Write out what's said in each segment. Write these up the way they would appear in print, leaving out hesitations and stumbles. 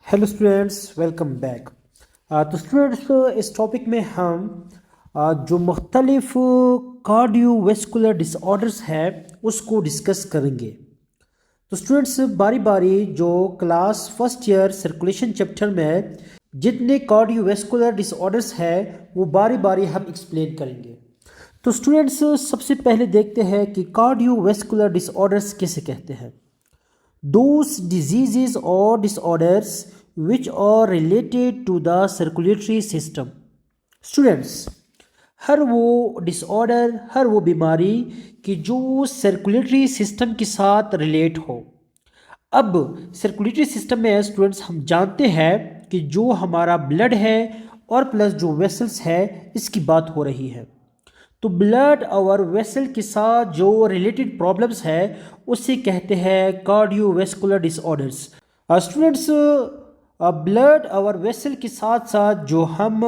Hello students, welcome back. तो students, इस topic में हम जो मुख्तलिफ कार्डियोवैस्कुलर डिसऑर्डर्स हैं उसको डिस्कस करेंगे। तो स्टूडेंट्स, बारी बारी जो class first year circulation chapter में जितने कार्डियोवैस्कुलर डिसऑर्डर्स हैं वो बारी बारी हम एक्सप्लेन करेंगे। तो स्टूडेंट्स, सबसे पहले देखते हैं कि कार्डियोवैस्कुलर डिसऑर्डर्स किसे कहते हैं। Those diseases or disorders which are related to the circulatory system. Students, हर वो डिसऑर्डर, हर वो बीमारी कि जो सर्कुलेटरी सिस्टम के साथ रिलेट हो। अब सर्कुलेटरी सिस्टम में स्टूडेंट्स हम जानते हैं कि जो हमारा ब्लड है और प्लस जो वेसल्स है इसकी बात हो रही है। तो ब्लड और वेसल के साथ जो रिलेटेड प्रॉब्लम्स है उसे कहते हैं कार्डियोवैस्कुलर डिसऑर्डर्स। स्टूडेंट्स, ब्लड और वेसल के साथ साथ जो हम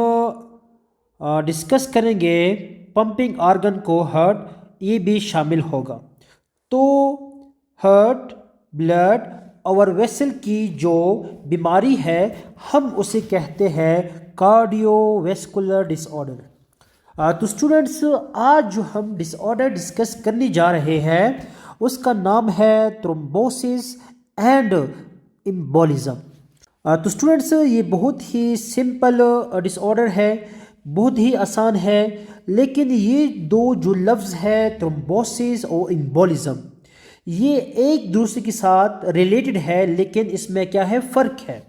डिस्कस करेंगे पंपिंग आर्गन को हार्ट, ये भी शामिल होगा। तो हार्ट, ब्लड और वेसल की जो बीमारी है हम उसे कहते हैं कार्डियोवैस्कुलर डिसऑर्डर। तो स्टूडेंट्स, आज जो हम डिसऑर्डर डिस्कस करने जा रहे हैं उसका नाम है थ्रोम्बोसिस एंड एम्बोलिज्म। तो स्टूडेंट्स, ये बहुत ही सिंपल डिसऑर्डर है, बहुत ही आसान है। लेकिन ये दो जो लफ्ज़ है थ्रोम्बोसिस और एम्बोलिज्म, ये एक दूसरे के साथ रिलेटेड है, लेकिन इसमें क्या है, फ़र्क है।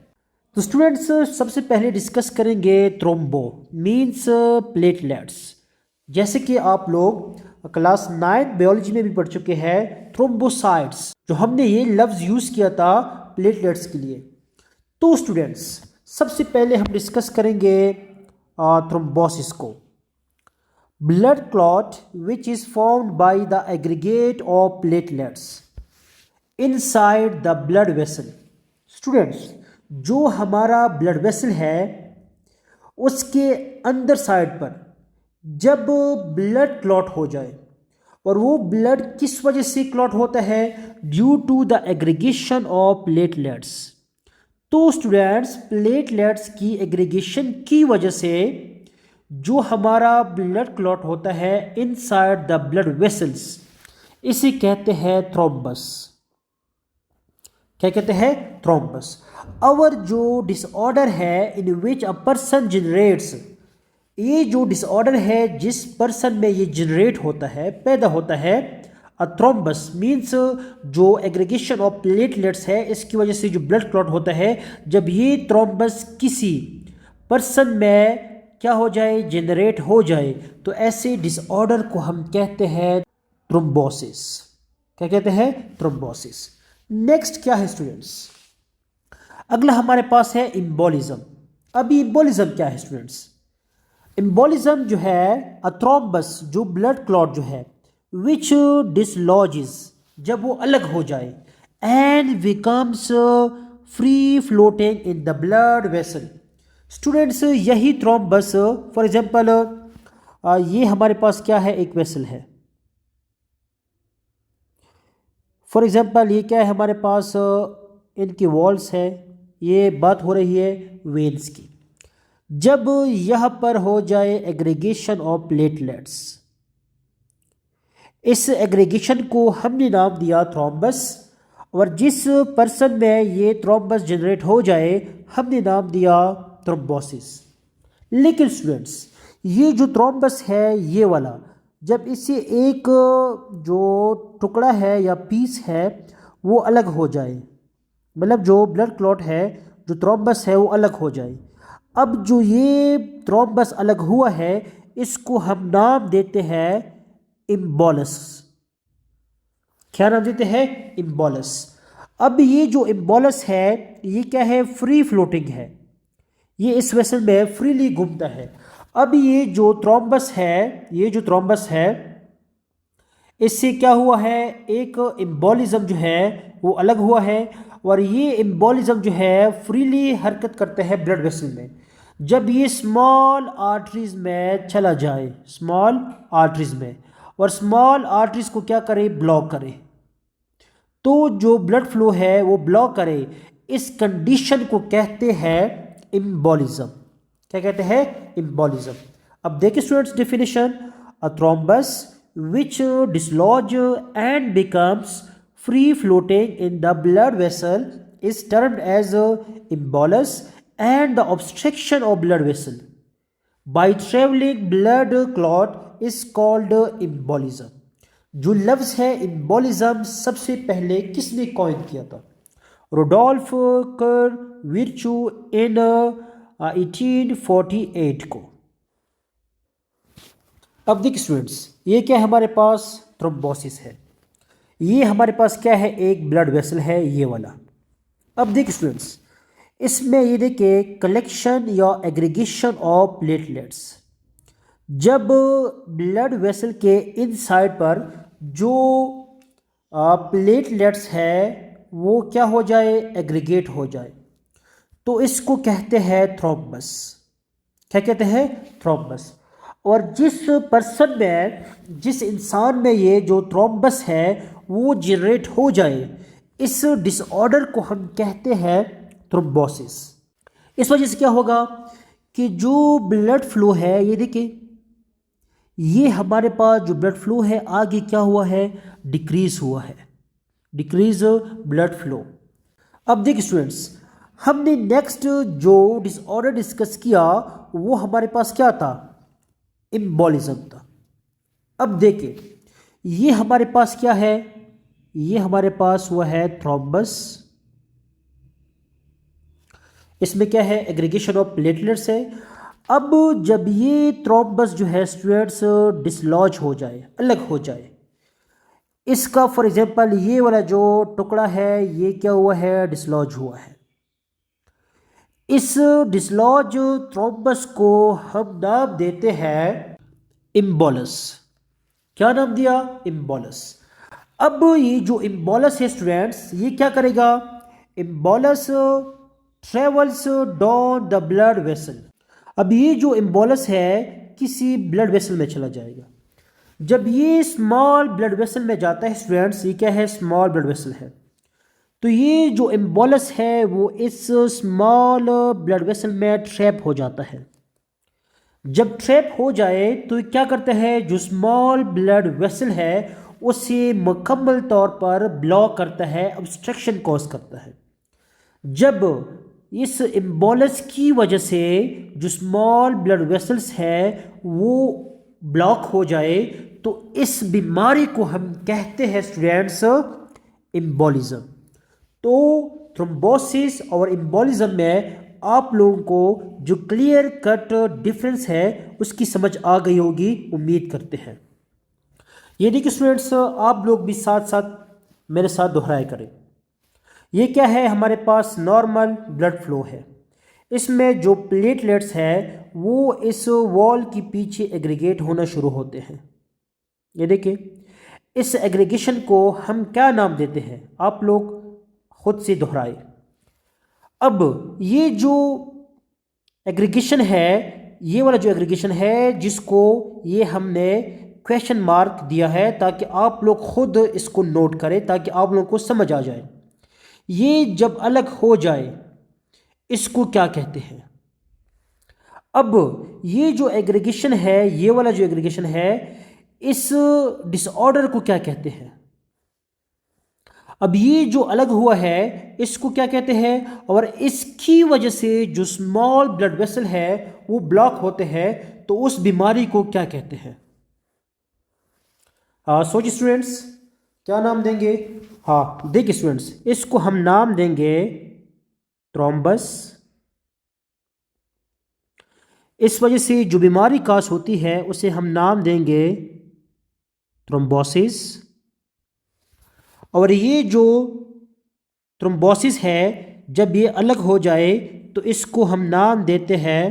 तो स्टूडेंट्स, सबसे पहले डिस्कस करेंगे थ्रोम्बो मीन्स प्लेटलेट्स। जैसे कि आप लोग क्लास 9 बायोलॉजी में भी पढ़ चुके हैं थ्रोम्बोसाइट्स, जो हमने ये लफ्ज़ यूज़ किया था प्लेटलेट्स के लिए। तो स्टूडेंट्स, सबसे पहले हम डिस्कस करेंगे थ्रोम्बोसिस को। Blood clot which is formed by the aggregate of platelets inside the blood vessel. Students, जो हमारा ब्लड वेसल है उसके अंदर साइड पर जब ब्लड क्लॉट हो जाए, और वो ब्लड किस वजह से क्लॉट होता है, due to the aggregation of platelets. तो स्टूडेंट्स, प्लेटलेट्स की एग्रीगेशन की वजह से जो हमारा ब्लड क्लॉट होता है इनसाइड द ब्लड वेसल्स, इसे कहते हैं थ्रोम्बस। क्या कहते हैं, थ्रोम्बस। और जो डिसऑर्डर है इन विच अ पर्सन जनरेट्स, ये जो डिसऑर्डर है जिस पर्सन में ये जनरेट होता है, पैदा होता है, अ थ्रोम्बस मीन्स जो एग्रीगेशन ऑफ प्लेटलेट्स है इसकी वजह से जो ब्लड क्लॉट होता है, जब ये थ्रोम्बस किसी पर्सन में क्या हो जाए, जनरेट हो जाए, तो ऐसे डिसऑर्डर को हम कहते हैं थ्रोम्बोसिस। क्या कहते हैं, थ्रोम्बोसिस। नेक्स्ट क्या है स्टूडेंट्स, अगला हमारे पास है इम्बोलिज्म। अभी इम्बोलिज्म क्या है स्टूडेंट्स, इम्बोलिज्म जो है अ थ्रोम्बस, जो ब्लड क्लॉट जो है विच डिसलॉजेस, जब वो अलग हो जाए, and becomes free floating in the blood vessel. Students, यही थ्रोम्बस, फॉर एग्जांपल ये हमारे पास क्या है, एक वेसल है। फॉर एग्जांपल ये क्या है हमारे पास, इनकी वॉल्स है। ये बात हो रही है वेन्स की। जब यह पर हो जाए एग्रीगेशन ऑफ प्लेटलेट्स, इस एग्रीगेशन को हमने नाम दिया थ्रोम्बस, और जिस पर्सन में ये थ्रोम्बस जनरेट हो जाए हमने नाम दिया थ्रोम्बोसिस। लेकिन स्टूडेंट्स, ये जो थ्रोम्बस है ये वाला, जब इससे एक जो टुकड़ा है या पीस है वो अलग हो जाए, मतलब जो ब्लड क्लॉट है, जो थ्रोम्बस है वो अलग हो जाए, अब जो ये थ्रोम्बस अलग हुआ है इसको हम नाम देते हैं इम्बोलस। क्या नाम देते हैं, इम्बोलस। अब ये जो इम्बोलस है ये क्या है, फ्री फ्लोटिंग है, ये इस वेसल में फ्रीली घूमता है। अब ये जो थ्रोम्बस है, ये जो थ्रोम्बस है इससे क्या हुआ है, एक इम्बोलिज्म जो है वो अलग हुआ है, और ये इम्बोलिज्म जो है फ्रीली हरकत करते हैं ब्लड वेसल में। जब ये स्मॉल आर्टरीज में चला जाए, स्मॉल आर्टरीज में, और स्मॉल आर्टरीज को क्या करे, ब्लॉक करे, तो जो ब्लड फ्लो है वो ब्लॉक करे, इस कंडीशन को कहते हैं इम्बोलिज्म। क्या कहते हैं? इम्बोलिज्म। अब देखिए students definition, a thrombus which dislodge and becomes free floating in the blood vessel is termed as embolus and the obstruction of blood vessel by travelling blood clot is called embolism. जो लफ्ज है embolism सबसे पहले किसने coin किया था? रोडोल्फ कर विर्चू इन 1848 को। अब देखिए स्टूडेंट्स, ये क्या है हमारे पास? थ्रोम्बोसिस है। ये हमारे पास क्या है? एक ब्लड वेसल है ये वाला। अब देखिए स्टूडेंट्स, इसमें ये देखिए कलेक्शन या एग्रीगेशन ऑफ प्लेटलेट्स। जब ब्लड वेसल के इनसाइड पर जो प्लेटलेट्स है वो क्या हो जाए? एग्रीगेट हो जाए, तो इसको कहते हैं थ्रोम्बस। क्या कहते हैं? थ्रोम्बस। और जिस पर्सन में, जिस इंसान में ये जो थ्रोम्बस है वो जनरेट हो जाए, इस डिसऑर्डर को हम कहते हैं थ्रोम्बोसिस। इस वजह से क्या होगा कि जो ब्लड फ्लो है, ये देखिए, ये हमारे पास जो ब्लड फ्लो है आगे क्या हुआ है? डिक्रीज हुआ है, डिक्रीज ब्लड फ्लो। अब देखिए स्टूडेंट्स, हमने नेक्स्ट जो डिसऑर्डर डिस्कस किया वो हमारे पास क्या था? इम्बोलिज्म था। अब देखिए ये हमारे पास क्या है? ये हमारे पास हुआ है थ्रोम्बस। इसमें क्या है? एग्रीगेशन ऑफ प्लेटलेट्स है। अब जब ये थ्रोम्बस जो है स्टूडेंट्स डिसलॉज हो जाए, अलग हो जाए, इसका फॉर एग्जांपल ये वाला जो टुकड़ा है ये क्या हुआ है? डिसलॉज हुआ है। इस डिसलॉज थ्रोम्बस को हम नाम देते हैं इम्बोलस। क्या नाम दिया? इम्बोलस। अब ये जो इम्बोलस है स्टूडेंट्स, ये क्या करेगा? Embolus travels down the blood vessel. अब ये जो इम्बोलस है किसी ब्लड वेसल में चला जाएगा। जब ये स्मॉल ब्लड वेसल में जाता है स्टूडेंट्स, ये क्या है? स्मॉल ब्लड वेसल है। तो ये जो इम्बोलस है वो इस स्मॉल ब्लड वेसल में ट्रैप हो जाता है। जब ट्रैप हो जाए तो क्या करता है? जो स्मॉल ब्लड वेसल है उसे मुकम्मल तौर पर ब्लॉक करता है, ऑब्स्ट्रक्शन कॉज करता है। जब इस इम्बोलस की वजह से जो स्मॉल ब्लड वेसल्स है वो ब्लॉक हो जाए तो इस बीमारी को हम कहते हैं स्टूडेंट्स इम्बोलिज्म। तो थ्रोम्बोसिस और इम्बोलिज्म में आप लोगों को जो क्लियर कट डिफरेंस है उसकी समझ आ गई होगी, उम्मीद करते हैं। ये देखिए स्टूडेंट्स, आप लोग भी साथ साथ मेरे साथ दोहराया करें। ये क्या है? हमारे पास नॉर्मल ब्लड फ्लो है। इसमें जो प्लेटलेट्स है वो इस वॉल के पीछे एग्रीगेट होना शुरू होते हैं। ये देखिए, इस एग्रीगेशन को हम क्या नाम देते हैं? आप लोग खुद से दोहराए। अब ये जो एग्रीगेशन है, ये वाला जो एग्रीगेशन है जिसको ये हमने क्वेश्चन मार्क दिया है ताकि आप लोग खुद इसको नोट करें, ताकि आप लोगों को समझ आ जाए। ये जब अलग हो जाए इसको क्या कहते हैं? अब ये जो एग्रीगेशन है, ये वाला जो एग्रीगेशन है, इस डिसऑर्डर को क्या कहते हैं? अब ये जो अलग हुआ है इसको क्या कहते हैं? और इसकी वजह से जो स्मॉल ब्लड वेसल है वो ब्लॉक होते हैं, तो उस बीमारी को क्या कहते हैं? सोचिए स्टूडेंट्स, क्या नाम देंगे? हाँ देखिए स्टूडेंट्स, इसको हम नाम देंगे थ्रोम्बस। इस वजह से जो बीमारी कास होती है उसे हम नाम देंगे थ्रोम्बोसिस। और ये जो थ्रोम्बोसिस है जब ये अलग हो जाए तो इसको हम नाम देते हैं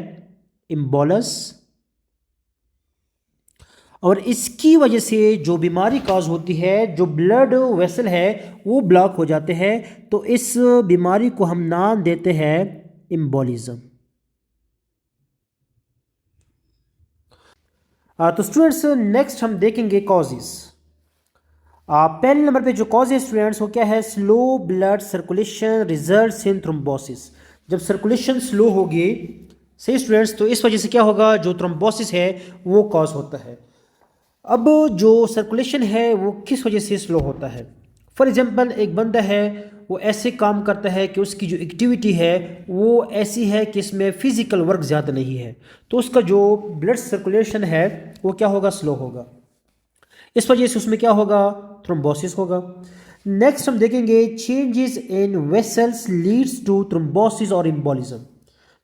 इम्बोलस। और इसकी वजह से जो बीमारी काज होती है, जो ब्लड वेसल है वो ब्लॉक हो जाते हैं, तो इस बीमारी को हम नाम देते हैं इम्बोलिज्म। तो स्टूडेंट्स नेक्स्ट हम देखेंगे कॉजेस। पहले नंबर पे जो कॉज है स्टूडेंट्स वो क्या है, slow blood circulation results in thrombosis. जब सर्कुलेशन स्लो होगी, सही स्टूडेंट्स, तो इस वजह से क्या होगा, जो थ्रोम्बोसिस है वो कॉज होता है। अब जो सर्कुलेशन है वो किस वजह से स्लो होता है। फॉर एग्जांपल एक बंदा है, वो ऐसे काम करता है कि उसकी जो एक्टिविटी है वो ऐसी है कि इसमें फिजिकल वर्क ज़्यादा नहीं है, तो उसका जो ब्लड सर्कुलेशन है वो क्या होगा, स्लो होगा। इस वजह से उसमें क्या होगा, थ्रोम्बोसिस होगा। नेक्स्ट हम देखेंगे changes in vessels leads to thrombosis और एम्बोलिज्म,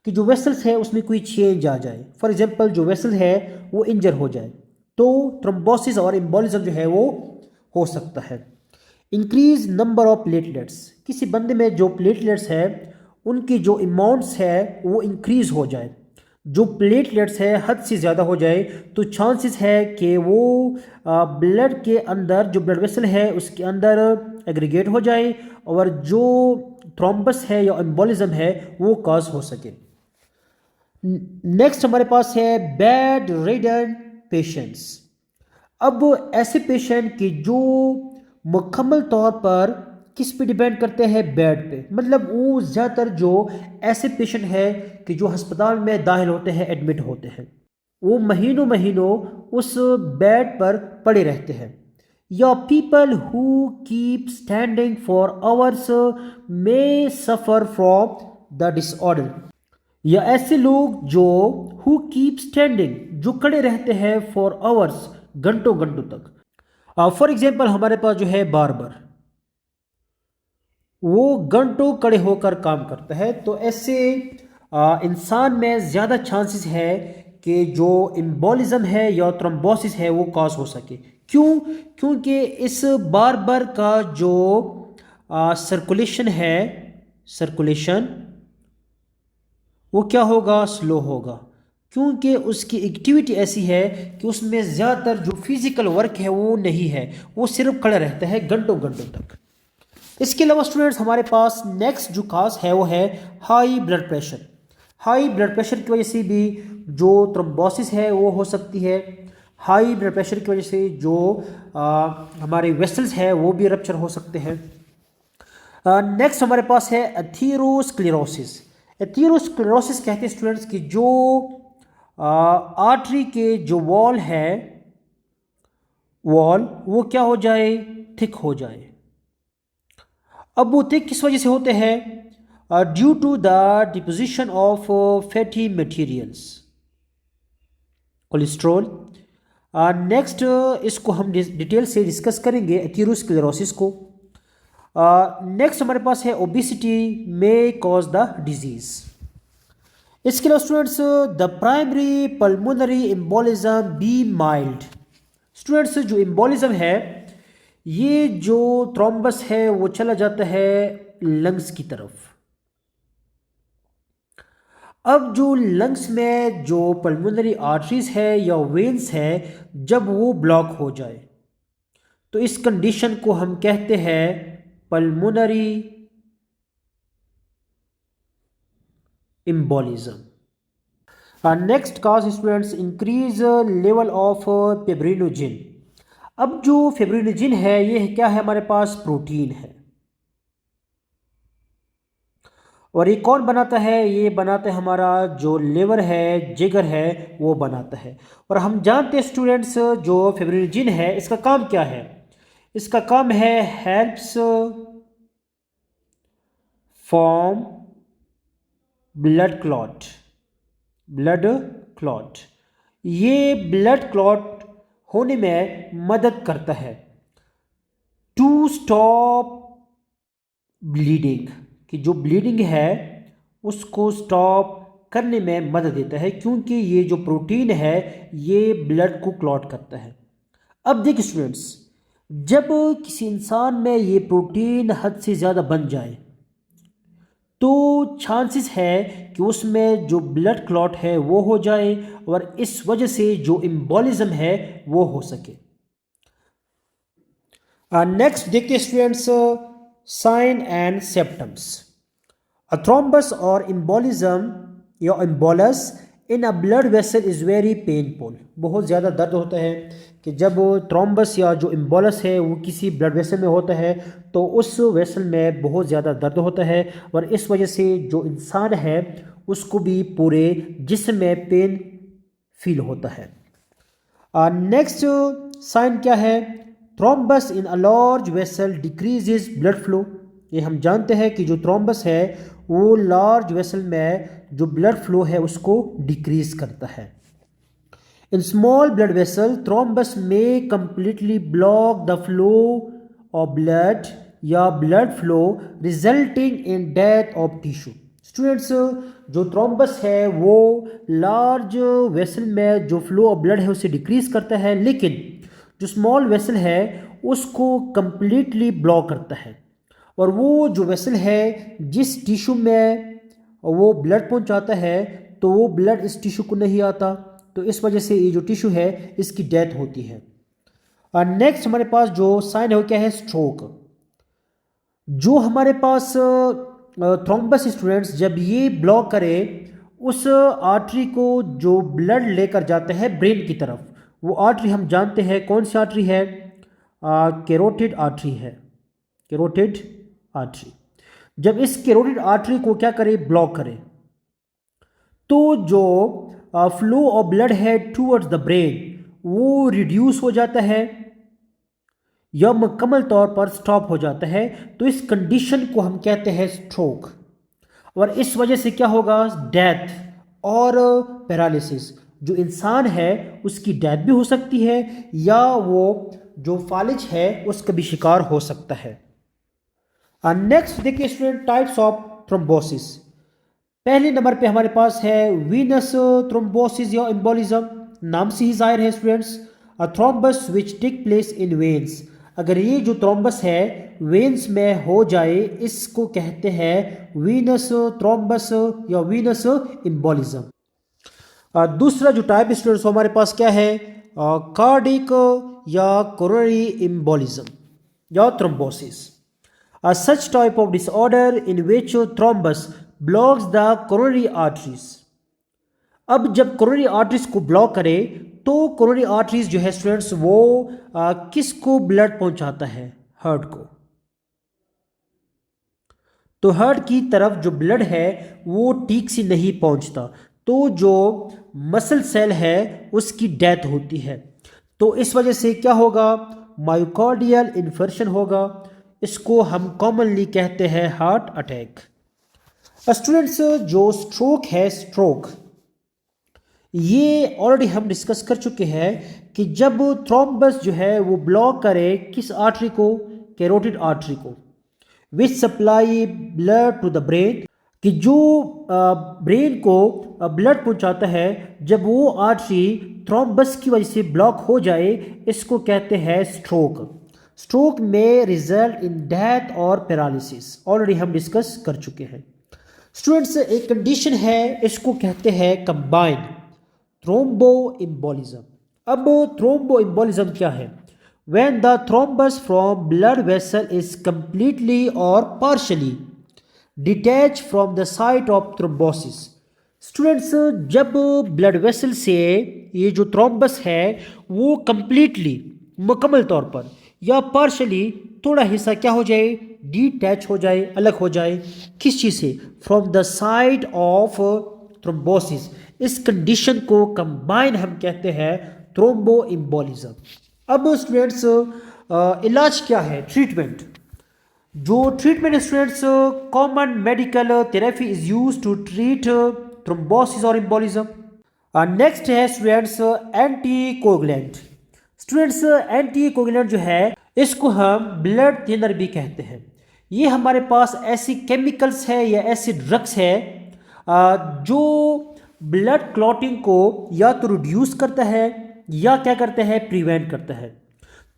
कि जो वेसल्स है उसमें कोई चेंज आ जाए। फॉर एग्जांपल जो वेसल है वो इंजर हो जाए, तो थ्रोम्बोसिस और एम्बोलिज्म जो है वो हो सकता है। इंक्रीज नंबर ऑफ प्लेटलेट्स, किसी बंदे में जो प्लेटलेट्स है उनकी जो अमाउंट्स है वो इंक्रीज हो जाए। जो प्लेटलेट्स है हद से ज़्यादा हो जाए तो चांसेस है कि वो ब्लड के अंदर, जो ब्लड वेसल है उसके अंदर एग्रीगेट हो जाए और जो थ्रोम्बस है या एम्बोलिज्म है वो कॉज हो सके। नेक्स्ट हमारे पास है बेड रिडन पेशेंट्स। अब ऐसे पेशेंट की जो मुकम्मल तौर पर किस पे डिपेंड करते हैं, बेड पे, मतलब वो ज़्यादातर जो ऐसे पेशेंट है कि जो अस्पताल में दाखिल होते हैं, एडमिट होते हैं, वो महीनों महीनों उस बेड पर पड़े रहते हैं। या people who keep standing for hours may suffer from the disorder, या ऐसे लोग जो हु कीप स्टैंडिंग, जो खड़े रहते हैं फॉर आवर्स, घंटों घंटों तक। फॉर एग्जाम्पल हमारे पास जो है बार्बर, वो घंटों खड़े होकर काम करता है, तो ऐसे इंसान में ज़्यादा चांसेस है कि जो एम्बोलिज्म है या थ्रोम्बोसिस है वो कॉज हो सके। क्यों? क्योंकि इस बार्बर का जो सर्कुलेशन है, सर्कुलेशन वो क्या होगा, स्लो होगा, क्योंकि उसकी एक्टिविटी ऐसी है कि उसमें ज़्यादातर जो फिजिकल वर्क है वो नहीं है, वो सिर्फ खड़ा रहता है घंटों घंटों तक। इसके अलावा स्टूडेंट्स हमारे पास नेक्स्ट जो काज है वो है high blood pressure. High blood pressure की वजह से भी जो थ्रोम्बोसिस है वो हो सकती है। हाई ब्लड प्रेशर की वजह से जो हमारे वेसल्स है वो भी रप्चर हो सकते हैं। नेक्स्ट हमारे पास है एथीरोस्क्लेरोसिस। एथीरोस्क्लेरोसिस कहते हैं स्टूडेंट्स की जो आर्टरी के जो वॉल है, वॉल वो क्या हो जाए, थिक हो जाए। अब वो थिक किस वजह से होते हैं, due to the deposition of fatty materials, cholesterol. Next इसको हम डिटेल से डिस्कस करेंगे एथीरोस्क्लेरोसिस को। नेक्स्ट हमारे पास है obesity may cause the disease. इसके अलावा students the primary pulmonary embolism be mild. Students जो एम्बोलिज्म है, ये जो थ्रोम्बस है वो चला जाता है लंग्स की तरफ। अब जो लंग्स में जो पल्मोनरी आर्टरीज है या वेन्स है, जब वो ब्लॉक हो जाए तो इस कंडीशन को हम कहते हैं pulmonary embolism. Next cause students increase level of fibrinogen. अब जो फेब्रिनोजिन है ये क्या है, हमारे पास प्रोटीन है, और ये कौन बनाता है, ये बनाता है हमारा जो लिवर है, जिगर है, वो बनाता है। और हम जानते हैं स्टूडेंट्स जो फेब्रिनोजिन है इसका काम क्या है, इसका काम है helps form blood clot, blood clot, ये ब्लड क्लॉट होने में मदद करता है। टू स्टॉप ब्लीडिंग, कि जो ब्लीडिंग है उसको स्टॉप करने में मदद देता है, क्योंकि ये जो प्रोटीन है ये ब्लड को क्लॉट करता है। अब देखिए स्टूडेंट्स, जब किसी इंसान में ये प्रोटीन हद से ज़्यादा बन जाए तो चांसेस है कि उसमें जो ब्लड क्लॉट है वो हो जाए और इस वजह से जो एम्बोलिज्म है वो हो सके। नेक्स्ट देखते हैं students sign and symptoms. A thrombus or embolism या embolus in a blood vessel is very painful, बहुत ज़्यादा दर्द होता है कि जब थ्रोम्बस या जो इम्बोलस है वो किसी ब्लड वेसल में होता है तो उस वेसल में बहुत ज़्यादा दर्द होता है और इस वजह से जो इंसान है उसको भी पूरे जिस्म में पेन फील होता है। नेक्स्ट साइन क्या है? Thrombus in a large vessel decreases blood flow. ये हम जानते हैं कि जो थ्रोम्बस है वो लार्ज वेसल में जो ब्लड फ्लो है उसको डिक्रीज करता है। In small blood vessel thrombus may completely block the flow of blood या blood flow resulting in death of tissue. Students, जो थ्रोम्बस है वो लार्ज वेसल में जो फ्लो ऑफ ब्लड है उसे डिक्रीज करता है, लेकिन जो स्मॉल वेसल है उसको कंप्लीटली ब्लॉक करता है और वो जो वेसल है जिस टिश्यू में वो ब्लड पहुंचाता है तो वो ब्लड इस टिश्यू को नहीं आता, तो इस वजह से ये जो टिश्यू है इसकी डेथ होती है। और नेक्स्ट हमारे पास जो साइन है वो क्या है? स्ट्रोक। जो हमारे पास थ्रोम्बस स्टूडेंट्स जब ये ब्लॉक करे उस आर्टरी को जो ब्लड लेकर जाते हैं ब्रेन की तरफ, वो आर्टरी हम जानते हैं कौन सी आर्टरी है? कैरोटिड आर्टरी है, कैरोटिड आर्टरी। जब इस कैरोटिड आर्टरी को क्या करे? ब्लॉक करे, तो जो फ्लो ऑफ ब्लड है टूवर्ड्स द ब्रेन वो रिड्यूस हो जाता है या मुकम्मल तौर पर स्टॉप हो जाता है, तो इस कंडीशन को हम कहते हैं स्ट्रोक। और इस वजह से क्या होगा? डेथ और पैरालिसिस। जो इंसान है उसकी डेथ भी हो सकती है या वो जो फालिज है उसका भी शिकार हो सकता है। नेक्स्ट देखिए स्टूडेंट, टाइप्स ऑफ थ्रोम्बोसिस। पहले नंबर पे हमारे पास है वीनस थ्रोम्बोसिस या एम्बोलिज्म। नाम से ही जाहिर है students, a thrombus which take place in veins. अगर ये जो थ्रोम्बस है वेन्स में हो जाए इसको कहते हैं वीनस थ्रोम्बस या वीनस एम्बोलिज्म। दूसरा जो टाइप स्टूडेंट्स हमारे पास क्या है? कार्डिक या कोरोनरी एम्बोलिज्म या thrombosis. Such type of disorder in which thrombus blocks the coronary arteries। अब जब कोरोनरी आर्टरीज को ब्लॉक करे तो कोरोनरी आर्टरीज जो है स्टूडेंट्स वो किसको ब्लड पहुंचाता है? हार्ट को। तो हार्ट की तरफ जो ब्लड है वो ठीक से नहीं पहुंचता, तो जो मसल सेल है उसकी डेथ होती है। तो इस वजह से क्या होगा? मायोकार्डियल इन्फर्क्शन होगा, इसको हम कॉमनली कहते हैं हार्ट अटैक। स्टूडेंट्स, जो स्ट्रोक है, स्ट्रोक ये ऑलरेडी हम डिस्कस कर चुके हैं कि जब थ्रोम्बस जो है वो ब्लॉक करे किस आर्टरी को? कैरोटिड आर्टरी को, which supply blood to the brain, कि जो ब्रेन को ब्लड पहुंचाता है। जब वो आर्टरी थ्रोम्बस की वजह से ब्लॉक हो जाए इसको कहते हैं स्ट्रोक। स्ट्रोक में रिजल्ट इन डेथ और पैरालिसिस ऑलरेडी हम डिस्कस कर चुके हैं। स्टूडेंट्स, एक कंडीशन है इसको कहते हैं कंबाइन थ्रोम्बो एम्बोलिज्म। अब थ्रोम्बो एम्बोलिज्म क्या है? When the thrombus from blood vessel is completely और partially detach from the site of thrombosis. Students, जब ब्लड वेसल से ये जो थ्रोम्बस है वो कंप्लीटली मुकम्मल तौर पर या पार्शली थोड़ा हिस्सा क्या हो जाए? डिटैच हो जाए, अलग हो जाए। किस चीज़ से? From the site of thrombosis. इस कंडीशन को कंबाइन हम कहते हैं थ्रोम्बो एम्बोलिज्म। अब स्टूडेंट्स, इलाज क्या है? ट्रीटमेंट। जो treatment students, common medical therapy is use to treat thrombosis और एम्बोलिज्म। नेक्स्ट है students anticoagulant. Students, anticoagulant जो है इसको हम ब्लड थिनर भी कहते हैं। ये हमारे पास ऐसी केमिकल्स है या ऐसी ड्रग्स है जो ब्लड क्लॉटिंग को या तो रिड्यूस करता है या क्या करते हैं? प्रिवेंट करता है।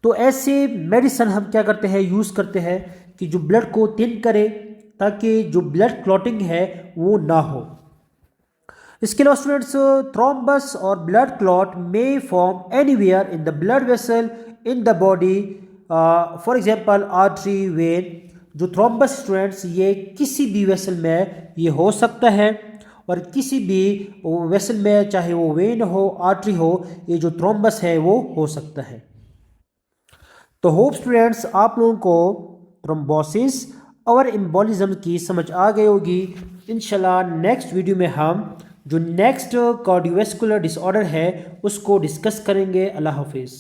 तो ऐसे मेडिसिन हम क्या करते हैं? यूज़ करते हैं कि जो ब्लड को थिन करे ताकि जो ब्लड क्लॉटिंग है वो ना हो। इसके अलावा स्टूडेंट्स, थ्रोम्बस और ब्लड क्लॉट में form anywhere in the blood vessel in the body, for example artery, when. जो थ्रोम्बस स्टूडेंट्स ये किसी भी वेसल में ये हो सकता है और किसी भी वेसल में, चाहे वो वेन हो, आर्टरी हो, ये जो थ्रोम्बस है वो हो सकता है। तो होप स्टूडेंट्स आप लोगों को थ्रोम्बोसिस और एम्बोलिज्म की समझ आ गई होगी। इंशाल्लाह नेक्स्ट वीडियो में हम जो नेक्स्ट कार्डियोवैस्कुलर डिसऑर्डर है उसको डिस्कस करेंगे। अल्लाह हाफिज़।